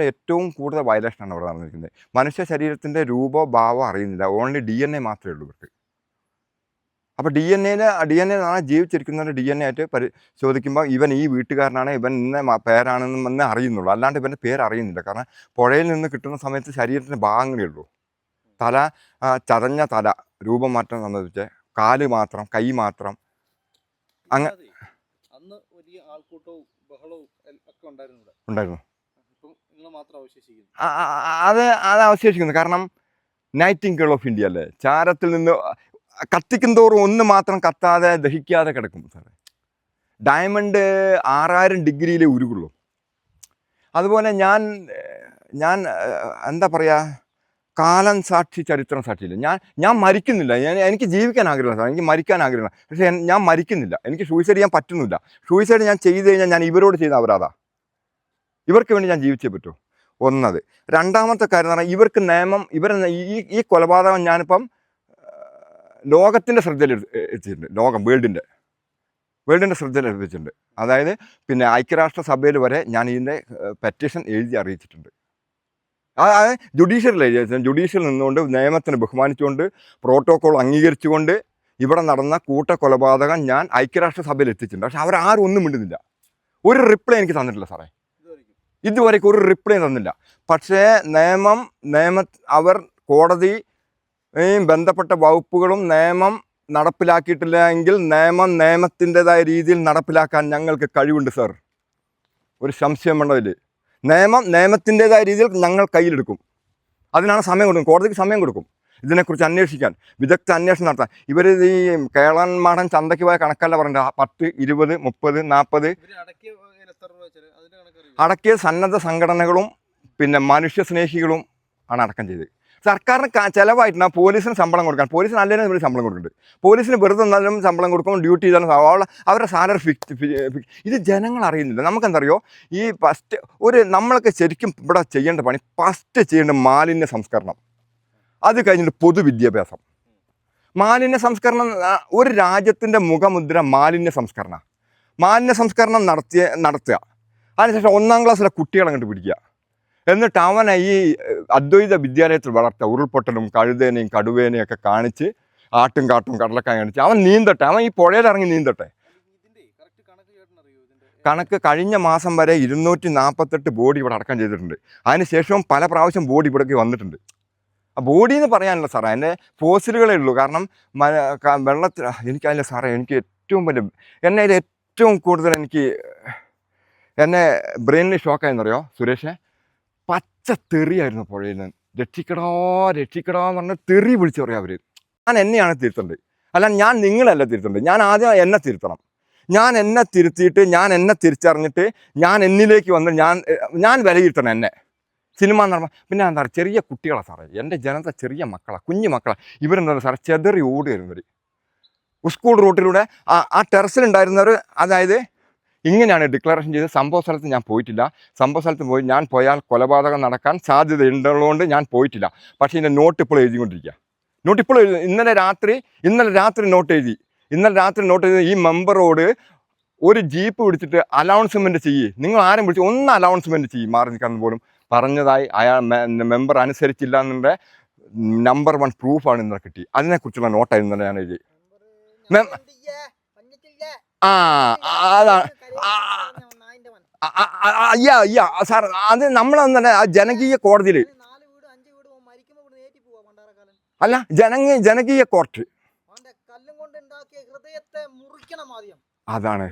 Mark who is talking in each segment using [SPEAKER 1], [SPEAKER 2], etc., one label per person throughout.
[SPEAKER 1] ഏറ്റവും കൂടുതൽ വയലേഷനാണ് അവിടെ നടന്നിരിക്കുന്നത്. മനുഷ്യ ശരീരത്തിൻ്റെ രൂപോ ഭാവോ അറിയുന്നില്ല, ഓൺലി DNA മാത്രമേ ഉള്ളൂ ഇവർക്ക്. അപ്പോൾ ഡി എൻ എ ജീവിച്ചിരിക്കുന്നവരുടെ DNA ആയിട്ട് പരിശോധിക്കുമ്പോൾ ഇവൻ ഈ വീട്ടുകാരനാണ്, ഇവൻ ഇന്ന പേരാണെന്ന് അറിയുന്നുള്ളൂ, അല്ലാണ്ട് ഇവൻ്റെ പേര് അറിയുന്നില്ല. കാരണം പുഴയിൽ നിന്ന് കിട്ടുന്ന സമയത്ത് ശരീരത്തിൻ്റെ ഭാഗങ്ങളേ ഉള്ളൂ. തല ചതഞ്ഞ തല, രൂപം മാറ്റം സംബന്ധിച്ച് കാല് മാത്രം, കൈ മാത്രം.
[SPEAKER 2] അന്ന് വലിയ ആൾക്കൂട്ടവും ബഹളവും ഒക്കെ ഉണ്ടായിരുന്നു.
[SPEAKER 1] അത് അവശേഷിക്കുന്നു. കാരണം നൈറ്റിംഗേൾ ഓഫ് ഇന്ത്യ അല്ലേ, ചാരത്തിൽ നിന്ന് കത്തിക്കും തോറും ഒന്ന് മാത്രം കത്താതെ ദഹിക്കാതെ കിടക്കും സാറേ. ഡയമണ്ട് 6000 ഡിഗ്രിയിലേ ഉരുകുള്ളൂ. അതുപോലെ ഞാൻ എന്താ പറയുക, കാലം സാക്ഷി ചരിത്രം സാക്ഷിയില്ല. ഞാൻ മരിക്കുന്നില്ല. എനിക്ക് ജീവിക്കാൻ ആഗ്രഹമില്ല സാർ, എനിക്ക് മരിക്കാൻ ആഗ്രഹമില്ല. പക്ഷേ ഞാൻ മരിക്കുന്നില്ല, എനിക്ക് സൂയിസൈഡ് ചെയ്യാൻ പറ്റുന്നില്ല. സൂയിസൈഡ് ഞാൻ ചെയ്ത് കഴിഞ്ഞാൽ ഞാൻ ഇവരോട് ചെയ്യുന്ന അപരാധ. ഇവർക്ക് വേണ്ടി ഞാൻ ജീവിച്ചേ പറ്റൂ, ഒന്നത്. രണ്ടാമത്തെ കാര്യം എന്ന് പറഞ്ഞാൽ ഇവർക്ക് നിയമം, ഈ കൊലപാതകം ഞാനിപ്പം ലോകത്തിൻ്റെ ശ്രദ്ധയിൽ എത്തിച്ചിട്ടുണ്ട്. വേൾഡിൻ്റെ ശ്രദ്ധയിൽ എത്തിച്ചിട്ടുണ്ട്. അതായത് പിന്നെ ഐക്യരാഷ്ട്രസഭയിൽ വരെ ഞാൻ ഇതിൻ്റെ പെറ്റീഷൻ എഴുതി അറിയിച്ചിട്ടുണ്ട്. അതായത് ജുഡീഷ്യൽ നിന്നുകൊണ്ട് നിയമത്തിന് ബഹുമാനിച്ചുകൊണ്ട് പ്രോട്ടോക്കോൾ അംഗീകരിച്ചുകൊണ്ട് ഇവിടെ നടന്ന കൂട്ടക്കൊലപാതകം ഞാൻ ഐക്യരാഷ്ട്രസഭയിൽ എത്തിച്ചിട്ടുണ്ട്. പക്ഷെ അവരാരും ഒന്നും മിണ്ടുന്നില്ല. ഒരു റിപ്ലൈ എനിക്ക് തന്നിട്ടില്ല സാറേ, ഇതുവരെയ്ക്ക് ഒരു റിപ്ലൈ തന്നില്ല. പക്ഷേ അവർ കോടതി ബന്ധപ്പെട്ട വകുപ്പുകളും നിയമം നടപ്പിലാക്കിയിട്ടില്ല എങ്കിൽ നിയമത്തിൻ്റെതായ രീതിയിൽ നടപ്പിലാക്കാൻ ഞങ്ങൾക്ക് കഴിവുണ്ട് സാർ, ഒരു സംശയം വേണ്ടതിൽ. നിയമത്തിൻ്റെതായ രീതിയിൽ ഞങ്ങൾ കയ്യിലെടുക്കും. അതിനാണ് സമയം കൊടുക്കും, കോടതിക്ക് സമയം കൊടുക്കും ഇതിനെക്കുറിച്ച് അന്വേഷിക്കാൻ, വിദഗ്ധ അന്വേഷണം നടത്താൻ. ഇവർ ഈ കേളന്മാടൻ ചന്തയ്ക്ക് പോയ കണക്കല്ല പറഞ്ഞത്, 10, 20, 30, 40 അടക്കിയ സന്നദ്ധ സംഘടനകളും പിന്നെ മനുഷ്യസ്നേഹികളും ആണ് അടക്കം ചെയ്തത്. സർക്കാരിന് ചിലവായിട്ടാണ് പോലീസിന് ശമ്പളം കൊടുക്കാൻ. പോലീസിന് അല്ലെങ്കിൽ ഇവർ ശമ്പളം കൊടുക്കുന്നുണ്ട്. പോലീസിന് വെറുതെ എന്നാലും ശമ്പളം കൊടുക്കും, ഡ്യൂട്ടി ചെയ്താലും അവരുടെ സാലറി ഫിക്സ്. ഇത് ജനങ്ങൾ അറിയുന്നില്ല. നമുക്കെന്തറിയോ, ഈ നമ്മളൊക്കെ ശരിക്കും ഇവിടെ ചെയ്യേണ്ട പണി ഫസ്റ്റ് ചെയ്യേണ്ട മാലിന്യ സംസ്കരണം, അത് കഴിഞ്ഞിട്ട് പൊതുവിദ്യാഭ്യാസം. മാലിന്യ സംസ്കരണം ഒരു രാജ്യത്തിൻ്റെ മുഖമുദ്ര മാലിന്യ സംസ്കരണം നടത്തുക. അതിനുശേഷം 1ാം ക്ലാസ്സിലെ കുട്ടികളെ അങ്ങോട്ട് പിടിക്കുക, എന്നിട്ട് അവനെ ഈ അദ്വൈത വിദ്യാലയത്തിൽ വളർത്തുക. ഉരുൾപൊട്ടലും കഴുതേനെയും കടുവേനെയും ഒക്കെ കാണിച്ച്, ആട്ടും കാട്ടും കടലക്കായ കാണിച്ച് അവൻ നീന്തട്ടെ, അവൻ ഈ പുഴയിലിറങ്ങി നീന്തട്ടെ. കണക്ക് കഴിഞ്ഞ മാസം വരെ 248 ബോഡി ഇവിടെ അടക്കം ചെയ്തിട്ടുണ്ട്. അതിനുശേഷവും പല പ്രാവശ്യം ബോഡി ഇവിടേക്ക് വന്നിട്ടുണ്ട്. ആ ബോഡി എന്ന് പറയാനില്ല സാറേ, അതിൻ്റെ ഫോസിലുകളേ ഉള്ളൂ. കാരണം വെള്ളത്തിൽ എനിക്കതില്ല സാറേ, എനിക്ക് ഏറ്റവും കൂടുതൽ എന്നെ ബ്രെയിനിൽ ഷോക്കായെന്നറിയോ സുരേഷേ, പച്ച തെറിയായിരുന്നു പുഴയിൽ നിന്ന്. രക്ഷിക്കടോ എന്ന് പറഞ്ഞാൽ തെറി വിളിച്ചു പറയാം അവർ. ഞാൻ എന്നെയാണ് തിരുത്തേണ്ടത്, അല്ല ഞാൻ നിങ്ങളല്ല തിരുത്തേണ്ടത്. ഞാൻ ആദ്യം എന്നെ തിരുത്തണം. ഞാൻ എന്നെ തിരുത്തിയിട്ട് ഞാൻ എന്നെ തിരിച്ചറിഞ്ഞിട്ട് ഞാൻ എന്നിലേക്ക് വന്ന് ഞാൻ വിലയിരുത്തണം എന്നെ. സിനിമ എന്ന് പറഞ്ഞാൽ പിന്നെ എന്താ പറയുക, ചെറിയ കുട്ടികളാണ് സാറേ, എൻ്റെ ജനത ചെറിയ മക്കളാണ്, കുഞ്ഞു മക്കളാണ്. ഇവരെന്താ സാറേ ചെതറി ഓടുകയായിരുന്നു. സ്കൂൾ റൂട്ടിലൂടെ ആ ടെറസിലുണ്ടായിരുന്നവർ, അതായത് ഇങ്ങനെയാണ് ഡിക്ലറേഷൻ ചെയ്ത്. സംഭവ സ്ഥലത്ത് ഞാൻ പോയിട്ടില്ല. സംഭവ സ്ഥലത്ത് ഞാൻ പോയാൽ കൊലപാതകം നടക്കാൻ സാധ്യതയുള്ളതുകൊണ്ട് ഞാൻ പോയിട്ടില്ല. പക്ഷേ ഇതിൻ്റെ നോട്ട് ഇപ്പോൾ എഴുതിക്കൊണ്ടിരിക്കുക. ഇന്നലെ രാത്രി നോട്ട് എഴുതി. ഈ മെമ്പറോട് ഒരു ജീപ്പ് പിടിച്ചിട്ട് അനൗൺസ്മെൻറ്റ് ചെയ്യ്, നിങ്ങൾ ആരും വിളിച്ച് ഒന്ന് അനൗൺസ്മെൻറ്റ് ചെയ്യും, മാറി നിൽക്കാൻ പോലും പറഞ്ഞതായി മെമ്പർ അനുസരിച്ചില്ല എന്നുള്ള നമ്പർ 1 പ്രൂഫാണ് ഇന്നലെ കിട്ടി. അതിനെക്കുറിച്ചുള്ള നോട്ടായിരുന്നു ഇന്നലെ ഞാൻ എഴുതി. അതാണ് സാർ, അത് നമ്മളെന്നെ ജനകീയ കോടതിയിൽ അല്ല, ജനകീയ കോർട്ട്. അതാണ്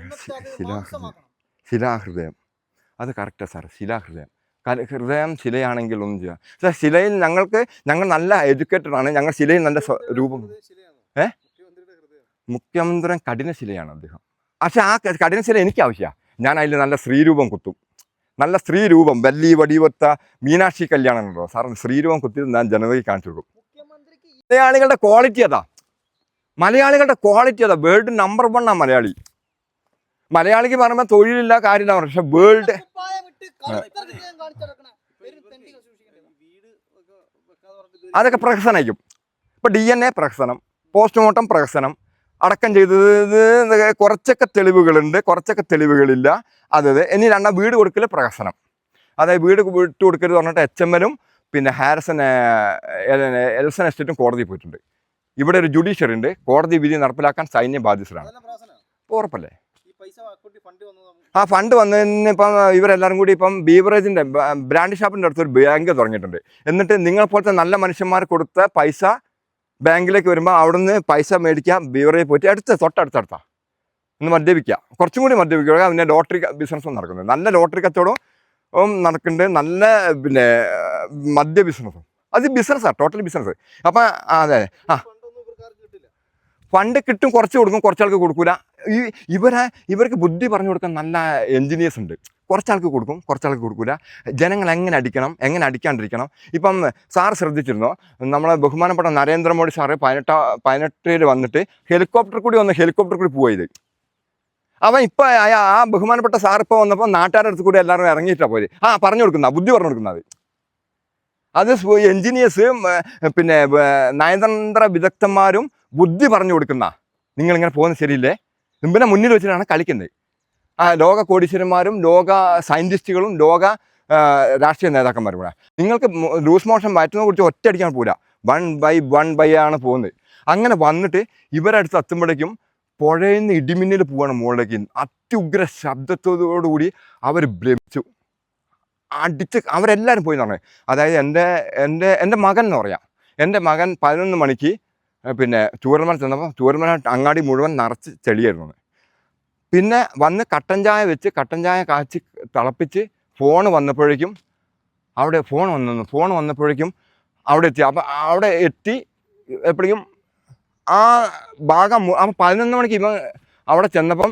[SPEAKER 1] ശിലാഹൃദയം. അത് കറക്റ്റാണ് സാർ, ശിലാഹൃദയം. ഹൃദയം ശിലയാണെങ്കിൽ ഒന്നും ചെയ്യാം സാർ. ശിലയിൽ ഞങ്ങൾ നല്ല എഡ്യൂക്കേറ്റഡ് ആണ്. ഞങ്ങൾ ശിലയിൽ നല്ല രൂപം. മുഖ്യമന്ത്രി കഠിനശിലയാണ് അദ്ദേഹം. പക്ഷെ ആ കഠിനശില എനിക്ക് ആവശ്യമാണ്. ഞാൻ അതിൽ നല്ല സ്ത്രീരൂപം കുത്തും. നല്ല സ്ത്രീരൂപം വെല്ലി വടിവത്ത മീനാക്ഷി കല്യാണം ഉണ്ടോ സാർ, സ്ത്രീരൂപം കുത്തി ഞാൻ ജനതയ്ക്ക് കാണിച്ചു കൊടുക്കും. മലയാളികളുടെ ക്വാളിറ്റി അതാ. World number 1 Malayali. മലയാളിക്ക് പറയുമ്പോൾ തൊഴിലില്ല, കാര്യമില്ല. പക്ഷെ വേൾഡ് അതൊക്കെ പ്രഹസനമായിരിക്കും. ഇപ്പോൾ DNA പ്രഹസനം, പോസ്റ്റ്മോർട്ടം പ്രഹസനം, അടക്കം ചെയ്തത് കുറച്ചൊക്കെ തെളിവുകളുണ്ട്, കുറച്ചൊക്കെ തെളിവുകളില്ല. ഇനി 2 വീട് കൊടുക്കൽ പ്രഹസനം. അതായത് വീട് വിട്ടു കൊടുക്കരുത് പറഞ്ഞിട്ട് HML-ഉം പിന്നെ എൽസൺ എസ്റ്റേറ്റും കോടതിയിൽ പോയിട്ടുണ്ട്. ഇവിടെ ഒരു ജുഡീഷ്യറി ഉണ്ട്, കോടതി വിധി നടപ്പിലാക്കാൻ സൈന്യം ബാധ്യസ്ഥരാണ്. ഉറപ്പല്ലേ? ആ ഫണ്ട് വന്നതിന് ഇപ്പം ഇവരെല്ലാവരും കൂടി ഇപ്പം ബീവറേജിൻ്റെ ബ്രാൻഡ് ഷാപ്പിൻ്റെ അടുത്തൊരു ബാങ്ക് തുടങ്ങിയിട്ടുണ്ട്. എന്നിട്ട് നിങ്ങളെപ്പോലത്തെ നല്ല മനുഷ്യന്മാർ കൊടുത്ത പൈസ ബാങ്കിലേക്ക് വരുമ്പോൾ അവിടുന്ന് പൈസ മേടിക്കുക, ബീവറേജ് പോയിട്ട് തൊട്ടടുത്തടുത്താ ഒന്ന് മദ്യപിക്കുക, കുറച്ചും കൂടി മദ്യപിക്കുക. പിന്നെ ലോട്ടറി ബിസിനസ്സും നടക്കുന്നുണ്ട്, നല്ല ലോട്ടറി കച്ചവടവും നടക്കുന്നുണ്ട്, നല്ല പിന്നെ മദ്യ ബിസിനസ്സും. അത് ബിസിനസ്സാണ്, ടോട്ടൽ ബിസിനസ്. അപ്പം അതെ ഫണ്ട് കിട്ടും, കുറച്ച് കൊടുക്കും, കുറച്ചാൾക്ക് കൊടുക്കില്ല. ഇവർക്ക് ബുദ്ധി പറഞ്ഞു കൊടുക്കാൻ നല്ല എൻജിനീയേഴ്സ് ഉണ്ട്. കുറച്ചാൾക്ക് കൊടുക്കും, കുറച്ചാൾക്ക് കൊടുക്കില്ല. ജനങ്ങൾ എങ്ങനെ അടിക്കണം, എങ്ങനെ അടിക്കാണ്ടിരിക്കണം. ഇപ്പം സാർ ശ്രദ്ധിച്ചിരുന്നോ, നമ്മളെ ബഹുമാനപ്പെട്ട നരേന്ദ്രമോദി സാറ് 18 വന്നിട്ട് ഹെലികോപ്റ്റർ കൂടി പോയത്. അവൻ ഇപ്പം ആ ബഹുമാനപ്പെട്ട സാർ ഇപ്പോൾ വന്നപ്പോൾ നാട്ടുകാരുടെ അടുത്ത് കൂടി എല്ലാവരും ഇറങ്ങിയിട്ടാണ് പോയത്. പറഞ്ഞു കൊടുക്കുന്ന ബുദ്ധി പറഞ്ഞു കൊടുക്കുന്നത് അത് എൻജിനീയേഴ്സ് പിന്നെ നയതന്ത്ര വിദഗ്ധന്മാരും ബുദ്ധി പറഞ്ഞു കൊടുക്കുന്ന. നിങ്ങളിങ്ങനെ പോകുന്നത് ശരിയില്ലേ, മുമ്പിനെ മുന്നിൽ വെച്ചിട്ടാണ് കളിക്കുന്നത്. ലോക കോടീശ്വരന്മാരും ലോക സയൻറ്റിസ്റ്റുകളും ലോക രാഷ്ട്രീയ നേതാക്കന്മാരും കൂടെ. നിങ്ങൾക്ക് ലൂസ് മോഷൻ വയറ്റുന്നതിനെ കുറിച്ച് ഒറ്റയടിക്കാൻ പോരാ, 1 by 1 ആണ് പോകുന്നത്. അങ്ങനെ വന്നിട്ട് ഇവരടുത്ത് എത്തുമ്പോഴേക്കും പുഴയിൽ നിന്ന് ഇടിമിന്നൽ പോവാണ് മുകളിലേക്ക്. അത്യുഗ്ര ശബ്ദത്തോടുകൂടി അവർ ഭ്രമിച്ചു, അടിച്ച് അവരെല്ലാവരും പോയി എന്ന് പറഞ്ഞു. അതായത് എൻ്റെ മകൻ എന്ന് പറയാം, എൻ്റെ മകൻ 11 മണിക്ക് പിന്നെ ചൂരൽമല ചെന്നപ്പോൾ ചൂരൽമല അങ്ങാടി മുഴുവൻ നിറച്ച് ചെളിയായിരുന്നു. പിന്നെ വന്ന് കട്ടൻ ചായ കാച്ചി തിളപ്പിച്ച് ഫോൺ വന്നപ്പോഴേക്കും അവിടെ എത്തി. അപ്പം അവിടെ എത്തി എപ്പോഴേക്കും ആ ഭാഗം 11 മണിക്ക് ഇവൻ അവിടെ ചെന്നപ്പം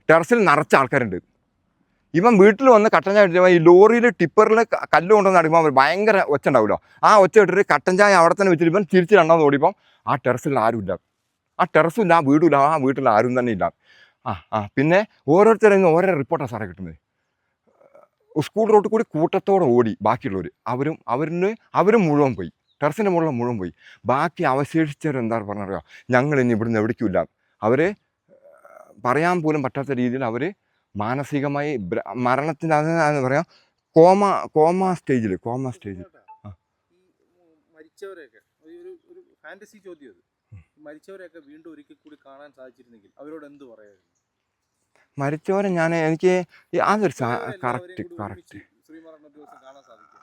[SPEAKER 1] ടെറസിൽ നിറച്ച ആൾക്കാരുണ്ട്. ഇവൻ വീട്ടിൽ വന്ന് കട്ടൻ ചായ ഇട്ട് ഈ ലോറിയിൽ ടിപ്പറിൽ കല്ല് കൊണ്ടുവന്ന് അടിക്കുമ്പോൾ അവർ ഭയങ്കര ഒച്ച ഉണ്ടാവുമല്ലോ, ആ ഒച്ച ഇട്ടിട്ട് കട്ടൻ ചായ അവിടെ തന്നെ വെച്ചിട്ട് ഇവൻ തിരിച്ച് രണ്ടാമത് ഓടിയപ്പം ആ ടെറസിൽ ആരുമില്ല, ആ വീട്ടിൽ ആരും തന്നെ ഇല്ല. പിന്നെ ഓരോരുത്തരും ഓരോ റിപ്പോർട്ടാണ് സാറേ കിട്ടുന്നത്. സ്കൂൾ റോട്ടിൽ കൂടി കൂട്ടത്തോടെ ഓടി ബാക്കിയുള്ളവർ, അവരും മുഴുവൻ പോയി, ടെറസിൻ്റെ മുകളിൽ മുഴുവൻ പോയി. ബാക്കി അവശേഷിച്ചവർ എന്താ പറഞ്ഞറിയോ, ഞങ്ങൾ ഇനി ഇവിടുന്ന് എവിടേക്കില്ല. അവർ പറയാൻ പോലും പറ്റാത്ത രീതിയിൽ അവർ മാനസികമായി മരണത്തിൻ്റെ അതെന്ന് പറയാം കോമ സ്റ്റേജിൽ
[SPEAKER 2] മരിച്ചവരെയൊക്കെ ഒരു ഫാന്റസി ചോദ്യം അത്. മരിച്ചവരെയൊക്കെ വീണ്ടും ഒരിക്കൽ കൂടി കാണാൻ സാധിച്ചിരുന്നെങ്കിൽ അവരോട് എന്ത് പറയായിരുന്നു?
[SPEAKER 1] മരിച്ചവരെ എനിക്ക് അതൊരു കറക്റ്റ്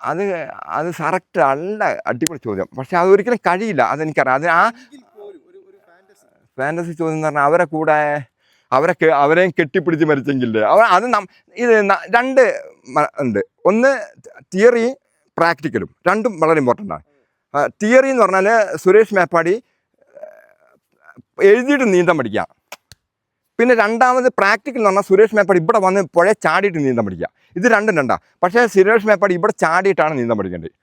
[SPEAKER 1] അത് കറക്റ്റ് അല്ല, അടിപൊളി ചോദ്യം. പക്ഷെ അതൊരിക്കലും കഴിയില്ല, അതെനിക്കറിയാം. അത് ആ ഫാന്റസി ചോദ്യം എന്ന് പറഞ്ഞാൽ അവരെ കൂടെ അവരെയും കെട്ടിപ്പിടിച്ച് മരിച്ചെങ്കിലേ അത് ഇത് 2 ഉണ്ട്. ഒന്ന് തിയറി, പ്രാക്ടിക്കലും, രണ്ടും വളരെ ഇമ്പോർട്ടൻ്റ് ആണ്. തിയറി എന്ന് പറഞ്ഞാൽ സുരേഷ് മേപ്പാടി എഴുതിയിട്ട് നീന്തം പഠിക്കുക. പിന്നെ രണ്ടാമത് പ്രാക്ടിക്കൽ എന്ന് പറഞ്ഞാൽ സുരേഷ് മേപ്പാടി ഇവിടെ വന്ന് പുഴ ചാടിയിട്ട് നീന്തം പഠിക്കുക. ഇത് രണ്ടാ. പക്ഷേ സുരേഷ് മേപ്പാടി ഇവിടെ ചാടിയിട്ടാണ് നീന്തം പഠിക്കേണ്ടത്.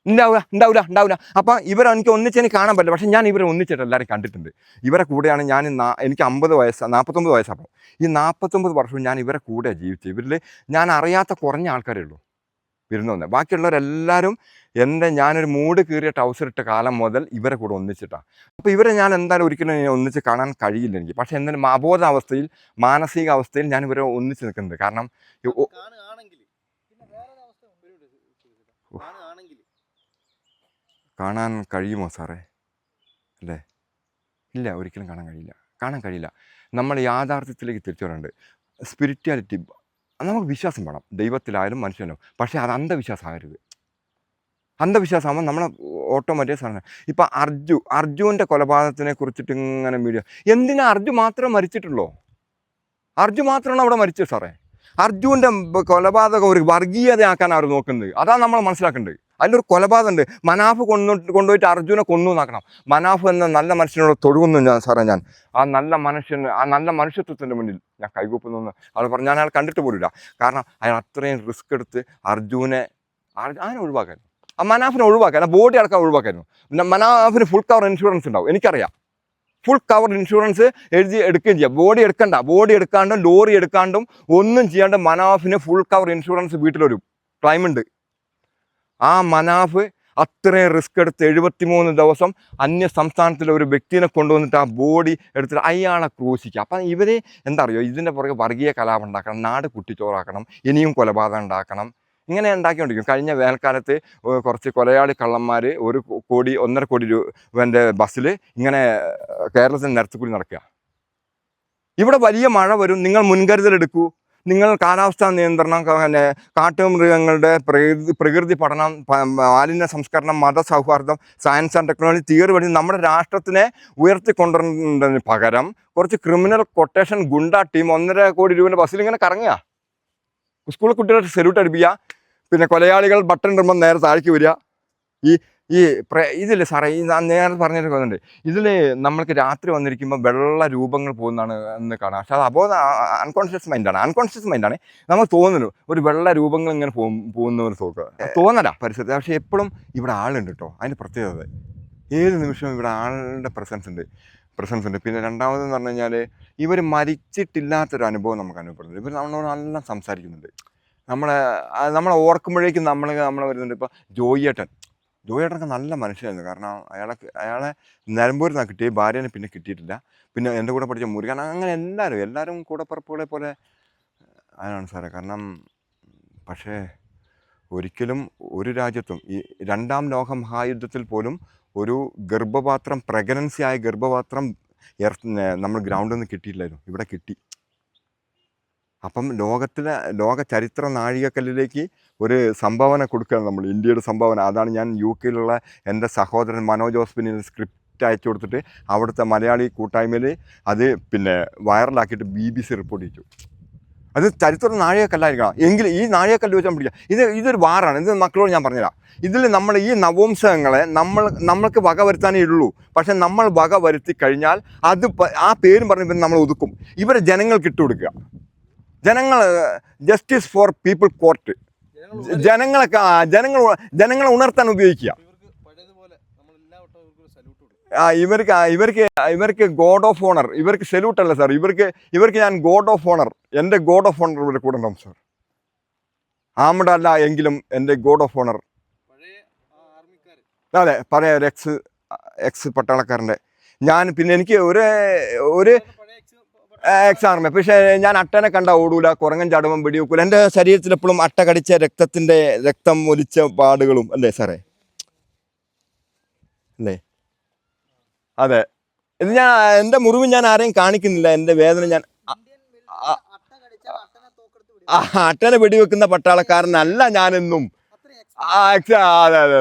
[SPEAKER 1] ഉണ്ടാവില്ല. അപ്പം എനിക്ക് ഒന്നിച്ചെനിക്ക് കാണാൻ പറ്റില്ല. പക്ഷേ ഞാൻ ഇവരെ ഒന്നിച്ചിട്ട് എല്ലാവരും കണ്ടിട്ടുണ്ട്. ഇവരെ കൂടെയാണ് എനിക്ക് 49 വയസ്സാകും. ഈ 49 വർഷവും ഞാൻ ഇവരെ കൂടെ ജീവിച്ചു. ഇവരിൽ ഞാൻ അറിയാത്ത കുറഞ്ഞ ആൾക്കാരേ ഉള്ളൂ വിരുന്ന് വന്നത്. ബാക്കിയുള്ളവരെല്ലാവരും ഞാനൊരു മൂട് കീറിയ ട്രൗസർ ഇട്ട കാലം മുതൽ ഇവരെ കൂടെ ഒന്നിച്ചിട്ടാണ്. അപ്പോൾ ഇവരെ ഞാൻ എന്തായാലും ഒരിക്കലും ഒന്നിച്ച് കാണാൻ കഴിയില്ല എനിക്ക്. പക്ഷേ എന്തായാലും അബോധാവസ്ഥയിൽ, മാനസികാവസ്ഥയിൽ ഞാൻ ഇവരെ ഒന്നിച്ച് നിൽക്കുന്നുണ്ട്. കാരണം കാണാൻ കഴിയുമോ സാറേ? അല്ലേ, ഇല്ല, ഒരിക്കലും കാണാൻ കഴിയില്ല. നമ്മൾ യാഥാർത്ഥ്യത്തിലേക്ക് തിരിച്ചു വരേണ്ടത്. സ്പിരിച്വാലിറ്റി, നമുക്ക് വിശ്വാസം വേണം, ദൈവത്തിലായാലും മനുഷ്യനോ. പക്ഷേ അത് അന്ധവിശ്വാസമാകരുത്. അന്ധവിശ്വാസമാകുമ്പോൾ നമ്മളെ ഓട്ടോമാറ്റിക് സാധനം. ഇപ്പം അർജുൻ്റെ കൊലപാതകത്തിനെ കുറിച്ചിട്ട് ഇങ്ങനെ മീഡിയ, എന്തിനാ അർജു മാത്രമേ മരിച്ചിട്ടുള്ളൂ? അർജു മാത്രമാണ് അവിടെ മരിച്ചത് സാറേ. അർജുൻ്റെ കൊലപാതകം ഒരു വർഗീയതയാക്കാൻ അവർ നോക്കുന്നത്. അതാണ് നമ്മൾ മനസ്സിലാക്കേണ്ടത്. അതിലൊരു കൊലപാതകം ഉണ്ട്. മനാഫ് കൊണ്ടുപോയിട്ട് അർജുനെ കൊന്നു എന്നാക്കണം. മനാഫ് എന്ന നല്ല മനുഷ്യനോട് തൊഴുകുന്നു സാറേ. ഞാൻ ആ നല്ല മനുഷ്യത്വത്തിൻ്റെ മുന്നിൽ ഞാൻ കൈകൂപ്പുന്നു എന്ന് അവൾ പറഞ്ഞു. ഞാൻ അയാൾ കണ്ടിട്ട് പോലില്ല. കാരണം അയാൾ അത്രയും റിസ്ക് എടുത്ത് അതിനെ ഒഴിവാക്കാൻ, ആ മനാഫിനെ ഒഴിവാക്കാൻ, ആ ബോഡി അടക്കം ഒഴിവാക്കായിരുന്നു. മനാഫിന് ഫുൾ കവർ ഇൻഷുറൻസ് ഉണ്ടാവും, എനിക്കറിയാം. ഫുൾ കവർ ഇൻഷുറൻസ് എഴുതി എടുക്കുകയും ചെയ്യാം. ബോഡി എടുക്കാണ്ടും ലോറി എടുക്കാണ്ടും ഒന്നും ചെയ്യാണ്ട് മനാഫിന് ഫുൾ കവർ ഇൻഷുറൻസ് വീട്ടിലൊരു ക്ലൈമുണ്ട്. ആ മനാഫ് അത്രയും റിസ്ക് എടുത്ത് 73 ദിവസം അന്യ സംസ്ഥാനത്തിലെ ഒരു വ്യക്തിനെ കൊണ്ടുവന്നിട്ട് ആ ബോഡി എടുത്തിട്ട് അയാളെ ക്രൂശിക്കുക. അപ്പം ഇവർ എന്താ അറിയോ, ഇതിൻ്റെ പുറകെ വർഗീയ കലാപം ഉണ്ടാക്കണം, നാട് കുട്ടിച്ചോറാക്കണം, ഇനിയും കൊലപാതകം ഉണ്ടാക്കണം, ഇങ്ങനെ ഉണ്ടാക്കിക്കൊണ്ടിരിക്കും. കഴിഞ്ഞ വേനൽക്കാലത്ത് കുറച്ച് കൊലയാളി കള്ളന്മാർ 1.5 കോടി രൂപൻ്റെ ബസ്സിൽ ഇങ്ങനെ കേരളത്തിൽ നിരത്തിക്കൂടി നടക്കുക. ഇവിടെ വലിയ മഴ വരും, നിങ്ങൾ മുൻകരുതലെടുക്കൂ, നിങ്ങൾ കാലാവസ്ഥാ നിയന്ത്രണം, പിന്നെ കാട്ടുമൃഗങ്ങളുടെ പ്രകൃതി പഠനം, മാലിന്യ സംസ്കരണം, മതസൗഹാർദ്ദം, സയൻസ് ആൻഡ് ടെക്നോളജി തിയറി പഠിച്ച് നമ്മുടെ രാഷ്ട്രത്തിനെ ഉയർത്തിക്കൊണ്ടുവരുന്നതിന് പകരം കുറച്ച് ക്രിമിനൽ കൊട്ടേഷൻ ഗുണ്ട ടീം 1.5 കോടി രൂപയുടെ ബസ്സിൽ ഇങ്ങനെ കറങ്ങുക, സ്കൂൾ കുട്ടികളെ സെല്യൂട്ട് അടിപ്പിക്കുക, പിന്നെ കൊലയാളികൾ ബട്ടൺ ഇടുമ്പോൾ നേരെ താഴേക്ക് വരിക. ഇതില്ലേ സാറേ, ഈ നേരത്തെ പറഞ്ഞിട്ട് പോകുന്നുണ്ട്, ഇതിൽ നമ്മൾക്ക് രാത്രി വന്നിരിക്കുമ്പോൾ വെള്ള രൂപങ്ങൾ പോകുന്നതാണ് എന്ന് കാണാം. പക്ഷെ അത് അൺകോൺഷ്യസ് മൈൻഡാണ്. നമ്മൾ തോന്നുന്നു ഒരു വെള്ള രൂപങ്ങൾ ഇങ്ങനെ പോകുന്ന ഒരു തോന്നല പരിസരത്ത്. പക്ഷെ എപ്പോഴും ഇവിടെ ആളുണ്ട് കേട്ടോ, അതിൻ്റെ പ്രത്യേകത ഏത് നിമിഷവും ഇവിടെ ആളുടെ പ്രസൻസ് ഉണ്ട്. പിന്നെ രണ്ടാമതെന്ന് പറഞ്ഞു കഴിഞ്ഞാൽ ഇവർ മരിച്ചിട്ടില്ലാത്തൊരു അനുഭവം നമുക്ക് അനുഭവപ്പെടുന്നുണ്ട്. ഇവർ നമ്മളോട് നല്ല സംസാരിക്കുന്നുണ്ട്. നമ്മളെ ഓർക്കുമ്പോഴേക്കും നമ്മളെ വരുന്നുണ്ട്. ഇപ്പോൾ ജോയിയേട്ടനൊക്കെ നല്ല മനുഷ്യനായിരുന്നു. കാരണം അയാളെ നിലമ്പൂരിൽ നിന്നാണ് കിട്ടിയത്, ഭാര്യനെ പിന്നെ കിട്ടിയിട്ടില്ല. പിന്നെ എൻ്റെ കൂടെ പഠിച്ച മുരുകൻ, അങ്ങനെ എല്ലാവരും കൂടപ്പിറപ്പുകളെ പോലെ അതിനാണ് സാറേ. കാരണം പക്ഷേ ഒരിക്കലും ഒരു രാജ്യത്തും ഈ 2ാം ലോക മഹായുദ്ധത്തിൽ പോലും ഒരു പ്രഗ്നൻസി ആയ ഗർഭപാത്രം നമ്മൾ ഗ്രൗണ്ടിൽ നിന്ന് കിട്ടിയില്ലായിരുന്നു, ഇവിടെ കിട്ടി. അപ്പം ലോക ചരിത്ര നാഴികക്കല്ലിലേക്ക് ഒരു സംഭാവന കൊടുക്കുകയാണ് നമ്മൾ, ഇന്ത്യയുടെ സംഭാവന. അതാണ് ഞാൻ UK എൻ്റെ സഹോദരൻ മനോജ് ഹോസ്പിറ്റലിന് സ്ക്രിപ്റ്റ് അയച്ചു കൊടുത്തിട്ട് അവിടുത്തെ മലയാളി കൂട്ടായ്മയിൽ അത് പിന്നെ വൈറലാക്കിയിട്ട് BBC റിപ്പോർട്ട് ചെയ്തു. അത് ചരിത്ര നാഴികക്കല്ലായിരിക്കണം. എങ്കിൽ ഈ നാഴികക്കല്ല് വെച്ചാൽ പിടിക്കുക. ഇതൊരു വാറാണ്. ഇത് മക്കളോട് ഞാൻ പറഞ്ഞുതരാം. ഇതിൽ നമ്മൾ ഈ നവോംസകങ്ങളെ നമ്മൾക്ക് വക വരുത്താനേ ഉള്ളൂ. പക്ഷെ നമ്മൾ വക വരുത്തി കഴിഞ്ഞാൽ അത് ആ പേരും പറഞ്ഞ് നമ്മൾ ഒതുക്കും. ഇവരെ ജനങ്ങൾക്ക് ഇട്ടുകൊടുക്കുക. ജസ്റ്റിസ് ഫോർ പീപ്പിൾ കോർട്ട്, ജനങ്ങളെ ഉണർത്താൻ ഉപയോഗിക്കുക. ഇവർക്ക് ഗോഡ് ഓഫ് ഓണർ, ഇവർക്ക് സെല്യൂട്ട് അല്ല സാർ, ഇവർക്ക് ഞാൻ ഗോഡ് ഓഫ് ഓണർ, എൻ്റെ ഗോഡ് ഓഫ് ഓണർ ഇവരുടെ കൂടെ ഉണ്ടാവും സാർ. ആമഡ് അല്ല എങ്കിലും എൻ്റെ ഗോഡ് ഓഫ് ഓണർ. അതെ, പഴയ ഒരു എക്സ് പട്ടാളക്കാരൻ്റെ പിന്നെ എനിക്ക് ഒരു എക്സാർമി. പക്ഷേ ഞാൻ അട്ടനെ കണ്ട ഓടൂല, കുരങ്ങൻ ചാടുമ്പം വെടിവെക്കൂല. എൻ്റെ ശരീരത്തിൽ എപ്പോഴും അട്ട കടിച്ച രക്തം ഒലിച്ച പാടുകളും അല്ലേ സാറേ, അല്ലേ? അതെ, ഇത് ഞാൻ എൻ്റെ മുറിവ് ഞാൻ ആരെയും കാണിക്കുന്നില്ല. എൻ്റെ വേദന ഞാൻ അട്ടനെ വെടിവെക്കുന്ന പട്ടാളക്കാരനല്ല ഞാനെന്നും. അതെ.